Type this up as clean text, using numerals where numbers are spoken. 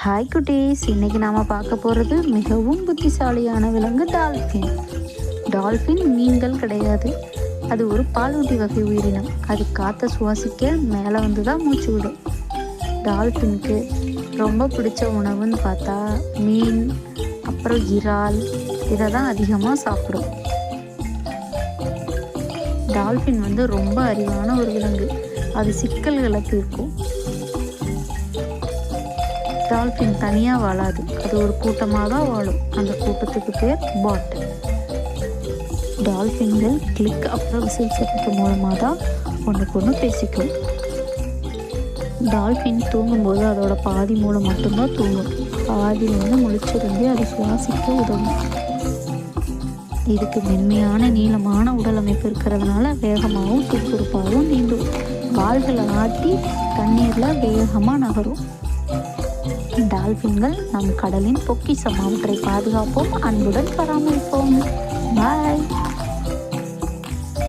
Hi குட்டீஸ், இன்னைக்கு நாம் பார்க்க போகிறது மிகவும் புத்திசாலியான விலங்கு டால்ஃபின். டால்ஃபின் மீன்கள் கிடையாது, அது ஒரு பாலூட்டி வகை உயிரினம். அது காற்றை சுவாசிக்க மேலே வந்து தான் மூச்சு விடும். டால்ஃபினுக்கு ரொம்ப பிடிச்ச உணவுன்னு பார்த்தா மீன், அப்புறம் இறால், இதை தான் அதிகமாக சாப்பிடும். டால்ஃபின் ரொம்ப அறிவான ஒரு விலங்கு. அது சிக்கல்களை தீர்க்கும். டால்ஃபின் தனியாக வாழாது, அது ஒரு கூட்டமாக தான் வாழும். அந்த கூட்டத்துக்கு பேர் பாட். டால்ஃபின்கள் கிளிக் அப்புறம் விசில் சத்தத்து மூலமாக தான் ஒன்றுக்கு ஒன்று பேசிக்கும். டால்ஃபின் தூங்கும்போது அதோட பாதி மூலம் மட்டும்தான் தூங்கும். பாதி முழிச்சிருந்து அது சுவாசிக்க உதவும். இதுக்கு மென்மையான நீளமான உடல் அமைப்பு இருக்கிறதுனால வேகமாகவும் சுறுசுறுப்பாகவும் நீந்தும். வாள்களை ஆட்டி தண்ணீரில் வேகமாக நகரும். டால்ஃபின்கள் நம் கடலின் பொக்கிஷம். அவற்றை பாதுகாப்போம், அன்புடன் பராமரிப்போம். பாய்.